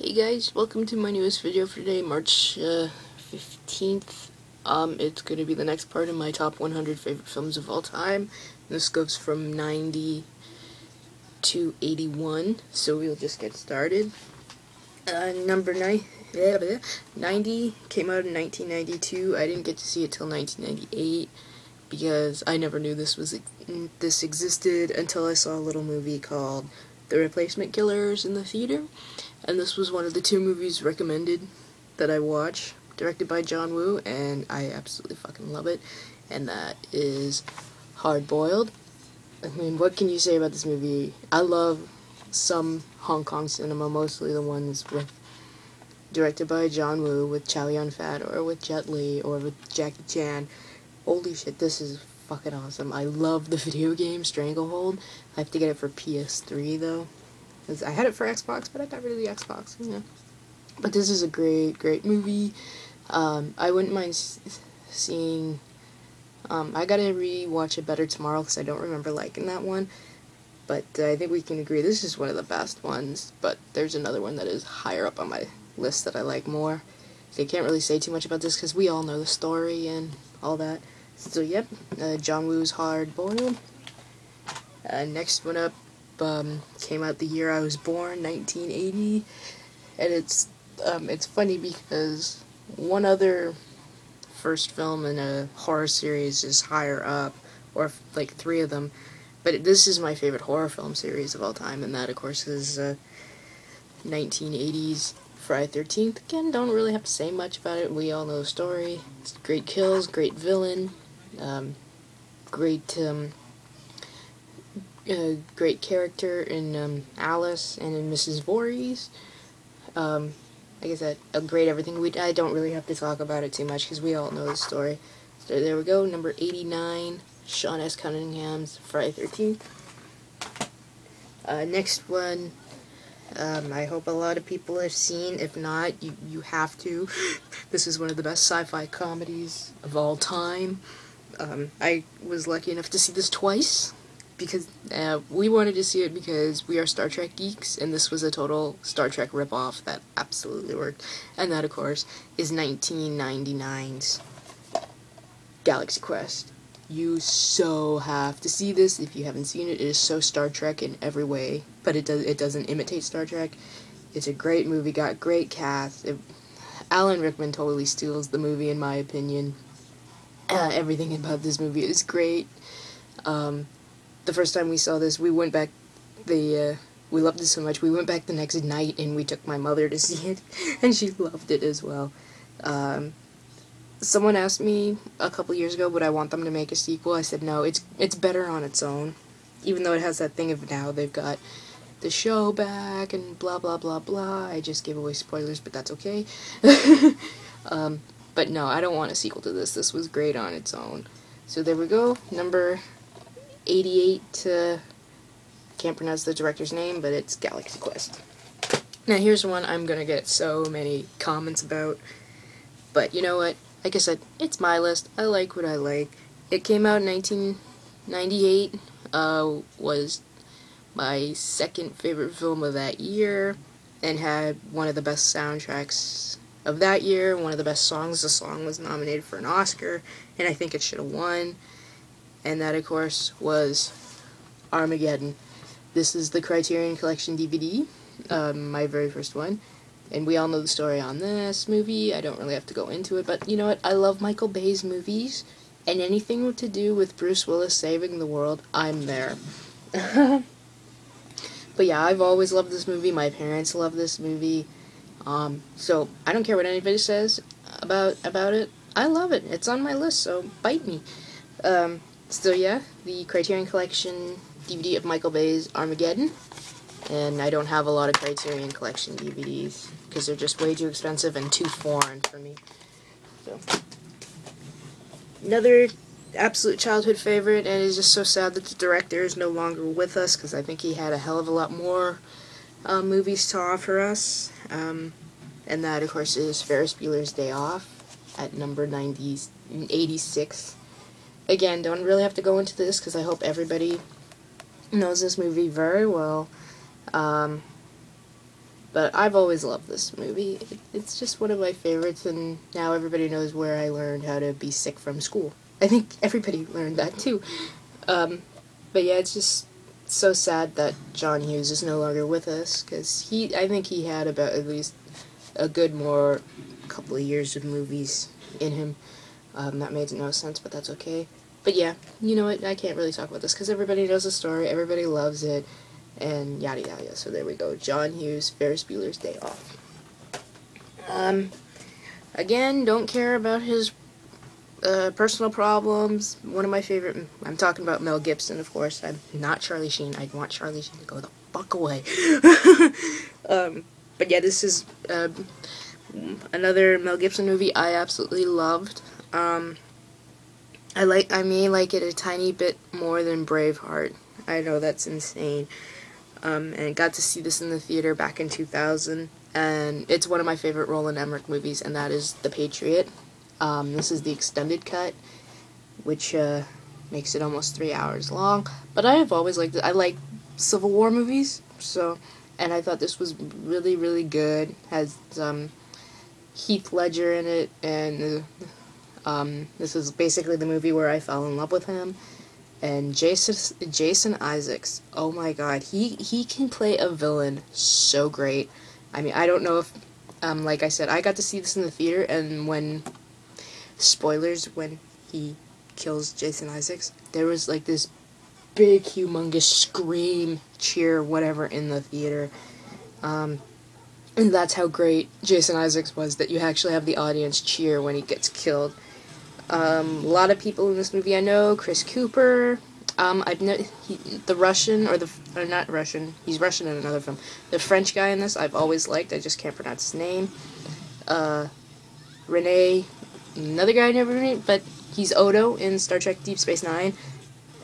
Hey guys, welcome to my newest video for today, March 15th. It's going to be the next part of my top 100 favorite films of all time. This goes from 90 to 81, so we'll just get started. Number 90 came out in 1992. I didn't get to see it till 1998 because I never knew this existed until I saw a little movie called The Replacement Killers in the theater. And this was one of the two movies recommended that I watch, directed by John Woo, and I absolutely fucking love it. And that is Hard Boiled. I mean, what can you say about this movie? I love some Hong Kong cinema, mostly the ones directed by John Woo, with Chow Yun-fat, or with Jet Li, or with Jackie Chan. Holy shit, this is fucking awesome. I love the video game Stranglehold. I have to get it for PS3, though. I had it for Xbox, but I got rid of the Xbox, But this is a great movie. I wouldn't mind seeing... I gotta re-watch it better tomorrow, because I don't remember liking that one. But I think we can agree this is one of the best ones, but there's another one that is higher up on my list that I like more. So I can't really say too much about this, because we all know the story and all that. So yep, John Woo's Hard Boiled. Next one up, came out the year I was born, 1980, and it's funny because one other first film in a horror series is higher up, or like three of them, but this is my favorite horror film series of all time, and that of course is 1980's Friday the 13th. Again, don't really have to say much about it, we all know the story. It's great kills, great villain, great character in Alice and in Mrs. Voorhees. Like I said, a great everything. I don't really have to talk about it too much because we all know the story. So there we go, number 89, Sean S. Cunningham's Friday the 13th. Next one, I hope a lot of people have seen. If not, you have to. This is one of the best sci-fi comedies of all time. I was lucky enough to see this twice, because we wanted to see it because we are Star Trek geeks, and this was a total Star Trek ripoff that absolutely worked. And that, of course, is 1999's Galaxy Quest. You so have to see this if you haven't seen it. It is so Star Trek in every way, but it doesn't imitate Star Trek. It's a great movie, got great cast. Alan Rickman totally steals the movie, in my opinion. Everything about this movie is great. The first time we saw this, we went back, we loved it so much, we went back the next night and we took my mother to see it, and she loved it as well. Someone asked me a couple years ago, would I want them to make a sequel? I said no, it's better on its own, even though it has that thing of now they've got the show back and blah blah blah blah. I just gave away spoilers, but that's okay. But no, I don't want a sequel to this. This was great on its own. So there we go, number 88, can't pronounce the director's name, but it's Galaxy Quest. Now here's one I'm gonna get so many comments about, but you know what, like I said, it's my list, I like what I like. It came out in 1998, was my second favorite film of that year, and had one of the best soundtracks of that year, one of the best songs. The song was nominated for an Oscar, and I think it should have won. And that, of course, was Armageddon. This is the Criterion Collection DVD, my very first one. And we all know the story on this movie. I don't really have to go into it, but you know what? I love Michael Bay's movies, and anything to do with Bruce Willis saving the world, I'm there. But yeah, I've always loved this movie. My parents love this movie. So I don't care what anybody says about it. I love it. It's on my list, so bite me. So yeah, the Criterion Collection DVD of Michael Bay's Armageddon, and I don't have a lot of Criterion Collection DVDs because they're just way too expensive and too foreign for me. So another absolute childhood favorite, and it's just so sad that the director is no longer with us because I think he had a hell of a lot more movies to offer us. And that, of course, is Ferris Bueller's Day Off at number 86. Again, don't really have to go into this because I hope everybody knows this movie very well. But I've always loved this movie. It's just one of my favorites, and now everybody knows where I learned how to be sick from school. I think everybody learned that too. But yeah, it's just so sad that John Hughes is no longer with us, because I think he had about at least a good more couple of years of movies in him. That made no sense, but that's okay. But yeah, you know what, I can't really talk about this because everybody knows the story, everybody loves it, and yada yada. So there we go, John Hughes, Ferris Bueller's Day Off. Again, don't care about his personal problems. One of my favorite, I'm talking about Mel Gibson, of course. I'm not Charlie Sheen. I'd want Charlie Sheen to go the fuck away. But yeah, this is another Mel Gibson movie I absolutely loved. I may like it a tiny bit more than Braveheart. I know that's insane. And got to see this in the theater back in 2000. And it's one of my favorite Roland Emmerich movies, and that is The Patriot. This is the extended cut, which makes it almost 3 hours long. But I have always liked it. I like Civil War movies, and I thought this was really, really good. Has Heath Ledger in it, and this is basically the movie where I fell in love with him. And Jason Isaacs, oh my god, he can play a villain so great. I mean, I don't know if, like I said, I got to see this in the theater, and when, spoilers, when he kills Jason Isaacs, there was like this big, humongous scream, cheer, whatever, in the theater. And that's how great Jason Isaacs was, that you actually have the audience cheer when he gets killed. A lot of people in this movie I know. Chris Cooper. The Russian, or not Russian. He's Russian in another film. The French guy in this I've always liked. I just can't pronounce his name. Rene, another guy I never named, but he's Odo in Star Trek Deep Space Nine.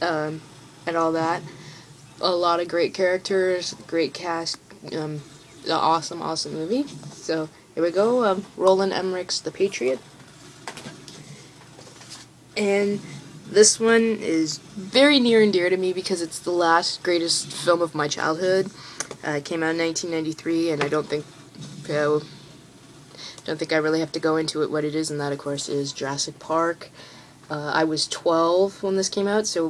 And all that. A lot of great characters, great cast. Awesome, awesome movie. So here we go. Roland Emmerich's The Patriot. And this one is very near and dear to me because it's the last greatest film of my childhood. It came out in 1993, and I don't think I really have to go into it what it is, and that, of course, is Jurassic Park. I was 12 when this came out, so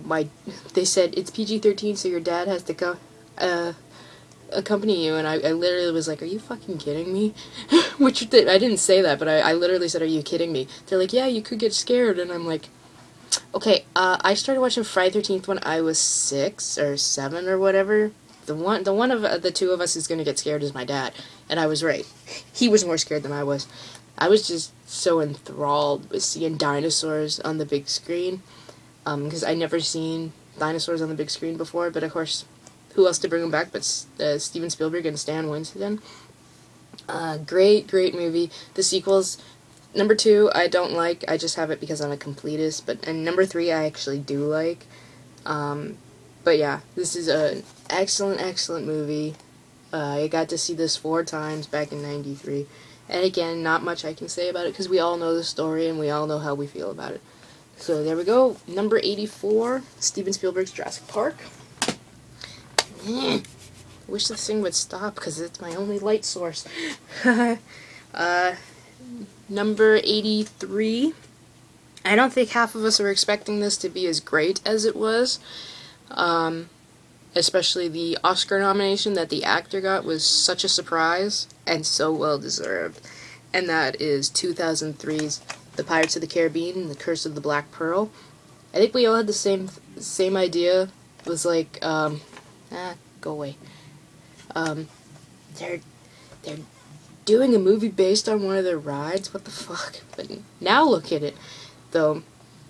they said it's PG-13, so your dad has to go accompany you, and I literally was like, are you fucking kidding me? Which I didn't say that, but I literally said, are you kidding me? They're like, yeah, you could get scared, and I'm like, okay, I started watching Friday the 13th when I was 6 or 7 or whatever. The one of the two of us is gonna get scared is my dad, and I was right. He was more scared than I was. I was just so enthralled with seeing dinosaurs on the big screen, because I'd never seen dinosaurs on the big screen before, but of course, who else to bring them back but Steven Spielberg and Stan Winston. Great movie. The sequels, number 2, I don't like. I just have it because I'm a completist. And number 3, I actually do like. But yeah, this is an excellent movie. I got to see this 4 times back in '93. And again, not much I can say about it because we all know the story and we all know how we feel about it. So there we go. Number 84, Steven Spielberg's Jurassic Park. I wish this thing would stop because it's my only light source. Number 83. I don't think half of us were expecting this to be as great as it was. Especially the Oscar nomination that the actor got was such a surprise and so well deserved. And that is 2003's The Pirates of the Caribbean, The Curse of the Black Pearl. I think we all had the same idea. It was like, go away. They're doing a movie based on one of their rides? What the fuck? But now look at it. Though,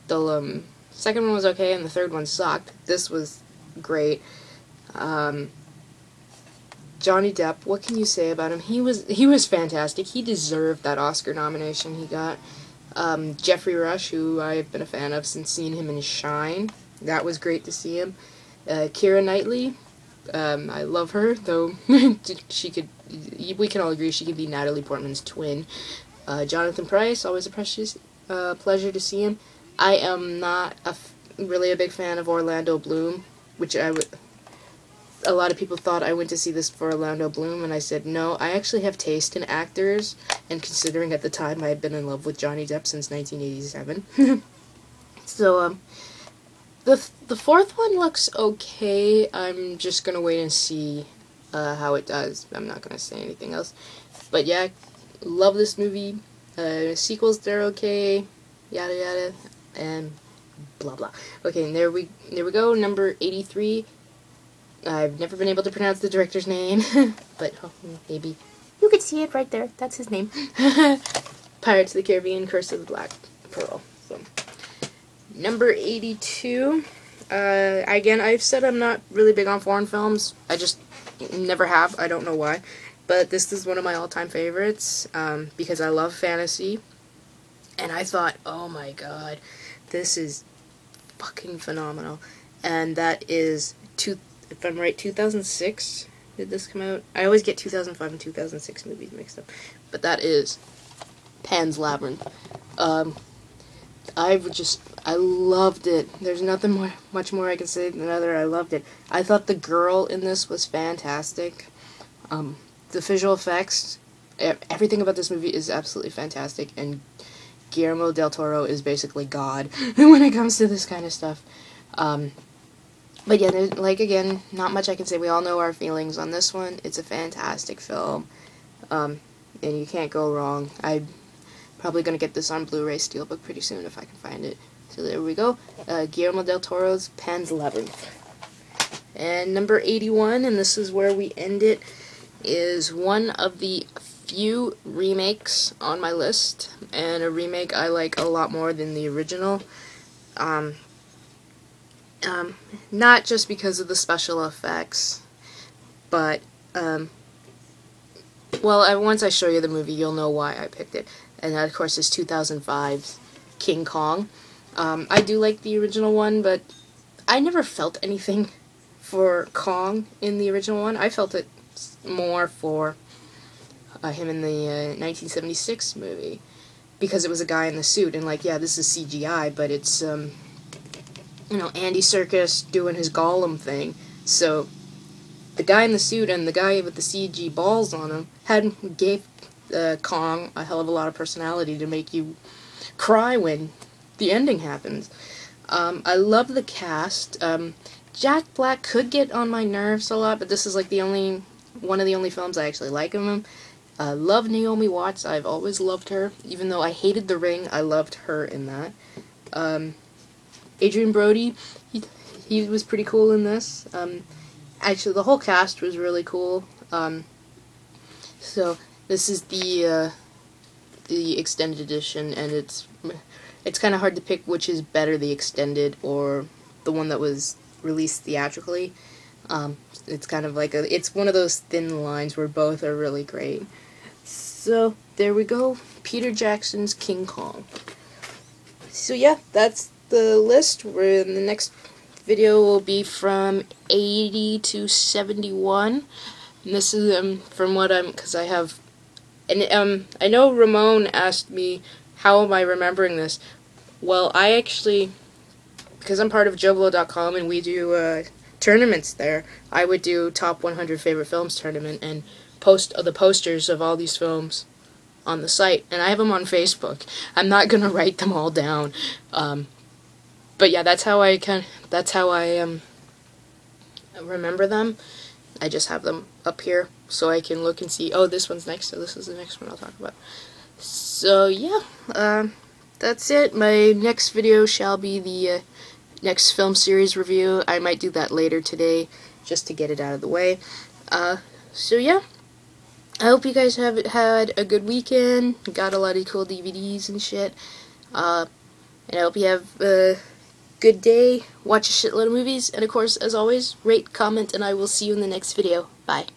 the second one was okay and the third one sucked. This was great. Johnny Depp, what can you say about him? He was fantastic. He deserved that Oscar nomination he got. Jeffrey Rush, who I've been a fan of since seeing him in Shine. That was great to see him. Keira Knightley, I love her, though we can all agree she could be Natalie Portman's twin. Jonathan Pryce, always a pleasure to see him. I am not really a big fan of Orlando Bloom, which a lot of people thought I went to see this for Orlando Bloom, and I said no, I actually have taste in actors, and considering at the time I had been in love with Johnny Depp since 1987. So, the fourth one looks okay. I'm just gonna wait and see how it does. I'm not gonna say anything else. But yeah, love this movie. Sequels, they're okay. Yada yada, and blah blah. Okay, and there we go. Number 83. I've never been able to pronounce the director's name, but maybe you could see it right there. That's his name. Pirates of the Caribbean: Curse of the Black Pearl. So, number 82. Again, I've said I'm not really big on foreign films. I just never have. I don't know why. But this is one of my all-time favorites because I love fantasy. And I thought, oh my god, this is fucking phenomenal. And that is, if I'm right, 2006 did this come out? I always get 2005 and 2006 movies mixed up. But that is Pan's Labyrinth. I loved it. There's nothing much more I can say than other. I loved it. I thought the girl in this was fantastic. The visual effects, everything about this movie is absolutely fantastic, and Guillermo del Toro is basically God when it comes to this kind of stuff. But yeah, like, again, not much I can say. We all know our feelings on this one. It's a fantastic film, and you can't go wrong. I'm probably going to get this on Blu-ray Steelbook pretty soon if I can find it. So there we go. Guillermo del Toro's Pan's Labyrinth. And number 81, and this is where we end it, is one of the few remakes on my list, and a remake I like a lot more than the original. Not just because of the special effects, but, well, once I show you the movie, you'll know why I picked it. And that, of course, is 2005's King Kong. I do like the original one, but I never felt anything for Kong in the original one. I felt it more for him in the 1976 movie, because it was a guy in the suit, and, like, yeah, this is CGI, but it's, you know, Andy Serkis doing his Gollum thing. So the guy in the suit and the guy with the CG balls on him gave Kong a hell of a lot of personality to make you cry when the ending happens. I love the cast. Jack Black could get on my nerves a lot, but this is like one of the only films I actually like of him. I love Naomi Watts. I've always loved her. Even though I hated The Ring, I loved her in that. Adrian Brody, he was pretty cool in this. Actually, the whole cast was really cool. So this is the extended edition, and it's kind of hard to pick which is better, the extended or the one that was released theatrically. It's kind of like it's one of those thin lines where both are really great. So there we go, Peter Jackson's King Kong. So yeah, that's the list. Where the next video will be from 80 to 71. And this is from what because I have, and I know Ramon asked me how am I remembering this. Well, I actually, because I'm part of JoBlo.com and we do tournaments there, I would do top 100 favorite films tournament and post the posters of all these films on the site, and I have them on Facebook. I'm not gonna write them all down, but yeah, that's how I remember them. I just have them up here so I can look and see, oh, this one's next, so this is the next one I'll talk about. So yeah, that's it. My next video shall be the next film series review. I might do that later today just to get it out of the way. So yeah, I hope you guys have had a good weekend, got a lot of cool DVDs and shit, and I hope you have a good day, watch a shitload of movies, and of course, as always, rate, comment, and I will see you in the next video. Bye.